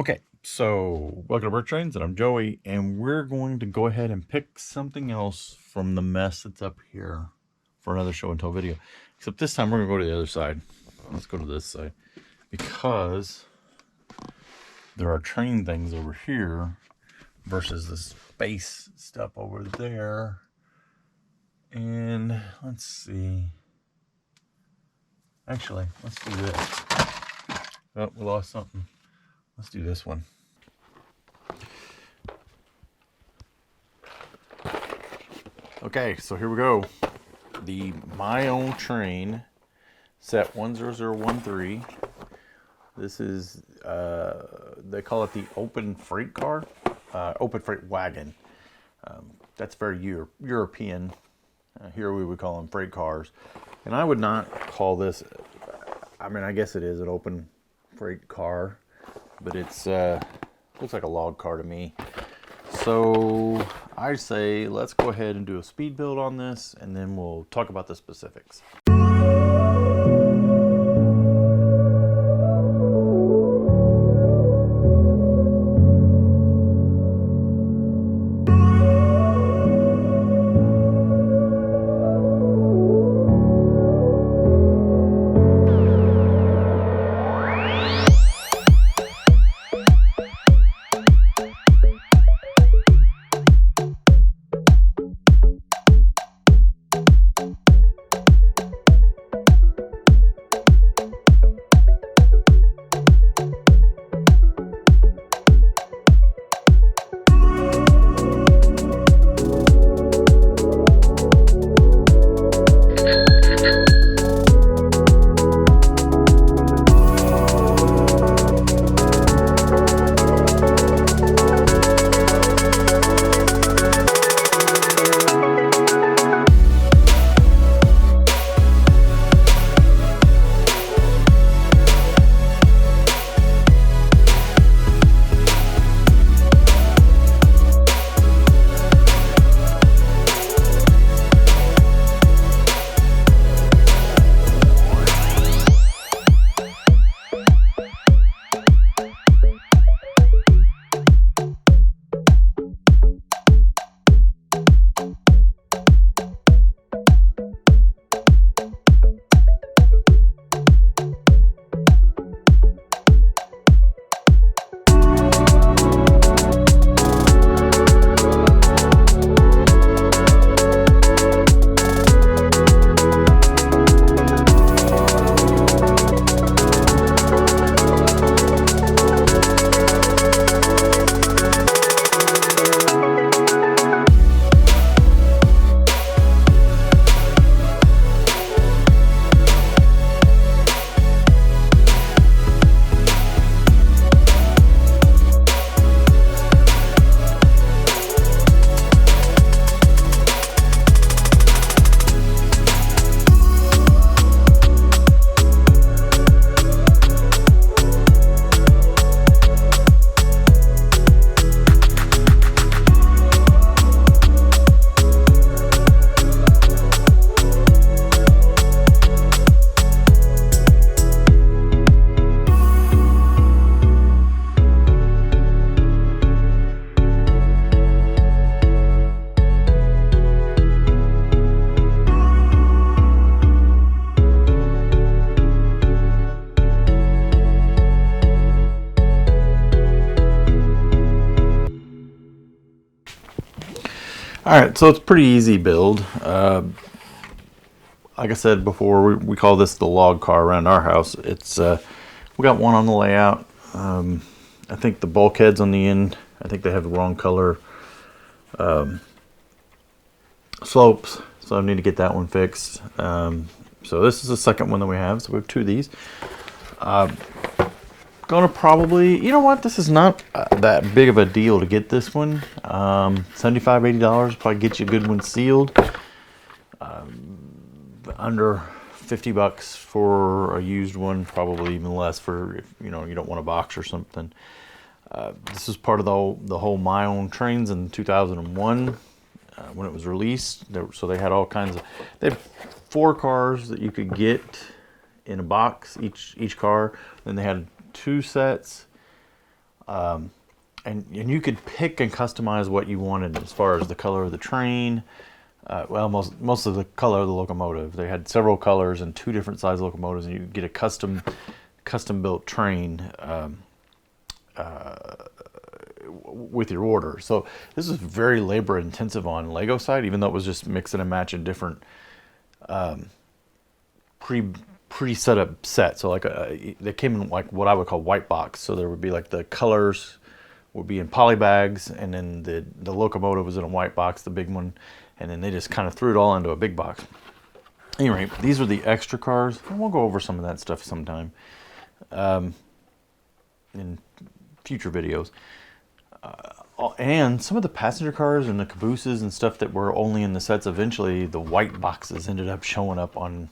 Okay, so welcome to BrickTrains, and I'm Joey, and we're going to go ahead and pick something else from the mess that's up here for another show and tell video. Except this time we're going to go to the other side. Let's go to this side because there are train things over here versus the space stuff over there. And let's see. Actually, let's do this. Oh, we lost something. Let's do this one. Okay, so here we go. The My Own Train set 10013. This is, they call it the open freight car, open freight wagon. That's very European. Here we would call them freight cars. And I would not call this, I mean, I guess it is an open freight car, but it's looks like a log car to me. So I say let's go ahead and do a speed build on this, and then we'll talk about the specifics. All right, so it's pretty easy build. Like I said before, we call this the log car around our house. It's we got one on the layout. I think the bulkheads on the end, I think they have the wrong color slopes, so I need to get that one fixed. So this is the second one that we have. So we have two of these. Gonna probably, you know what, this is not that big of a deal to get this one. $75-$80 probably get you a good one sealed. Under $50 for a used one, probably even less for if you don't want a box or something. This is part of the whole My Own Trains in 2001 when it was released. So they had all kinds of, they had 4 cars that you could get in a box, each car. Then they had 2 sets And you could pick and customize what you wanted as far as the color of the train. Well, most of the color of the locomotive. They had several colors and 2 different size locomotives, and you could get a custom built train with your order. So this is very labor intensive on Lego side, even though it was just mix and match in different pre set up set. So like they came in like what I would call white box. So there would be like the colors would be in poly bags, and then the locomotive was in a white box, the big one, and then they just kind of threw it all into a big box. Anyway, these are the extra cars, and we'll go over some of that stuff sometime in future videos. And some of the passenger cars and the cabooses and stuff that were only in the sets, eventually the white boxes ended up showing up on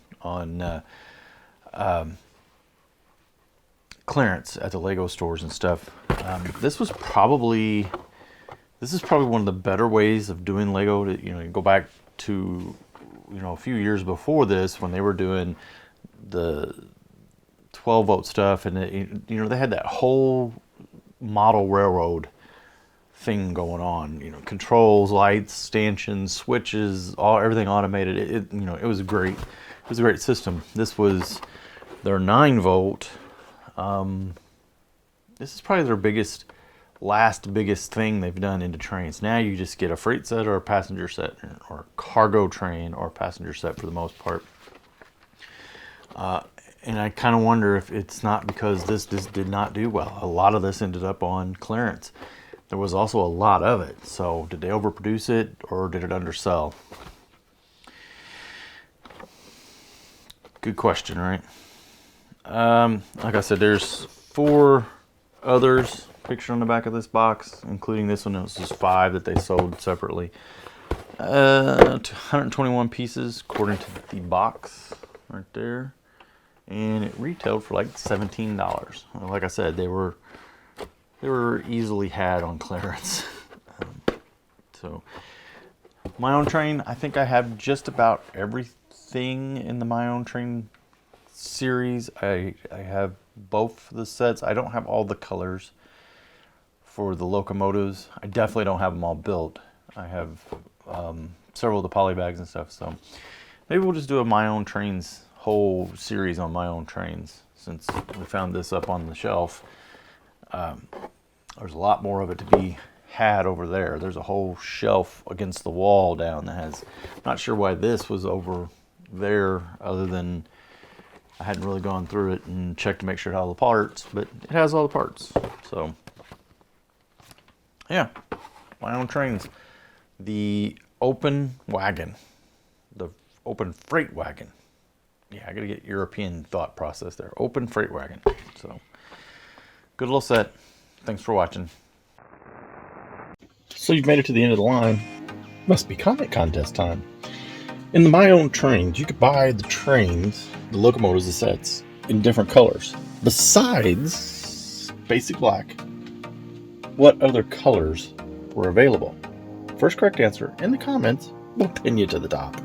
clearance at the Lego stores and stuff. This is probably one of the better ways of doing Lego. You go back to a few years before this when they were doing the 12-volt stuff, and they had that whole model railroad thing going on. Controls, lights, stanchions, switches, everything automated. It was great. It was a great system. This was their 9-volt. This is probably their biggest thing they've done into trains. Now you just get a freight set or a passenger set, or a cargo train or a passenger set for the most part. And I kind of wonder if it's not because this did not do well. A lot of this ended up on clearance. There was also a lot of it. So did they overproduce it, or did it undersell? Good question, right? Like I said, there's 4 others pictured on the back of this box, including this one. It was just 5 that they sold separately. 121 pieces according to the box right there, and it retailed for like $17. Like I said, they were easily had on clearance. So my own train, I think I have just about everything in the My Own Train series. I have both the sets. I don't have all the colors for the locomotives. I definitely don't have them all built. I have several of the poly bags and stuff. So maybe we'll just do a My Own Trains whole series on My Own Trains, since we found this up on the shelf. There's a lot more of it to be had over there. There's a whole shelf against the wall down that has, not sure why this was over there, other than I hadn't really gone through it and checked to make sure it had all the parts, but it has all the parts. So yeah, My Own Trains. The open wagon, the open freight wagon. Yeah, I gotta get European thought process there. Open freight wagon. So good little set. Thanks for watching. So you've made it to the end of the line. Must be comment contest time. In the My Own Trains, you could buy the trains, the locomotives, the sets, in different colors. Besides basic black, what other colors were available? First correct answer in the comments will pin you to the top.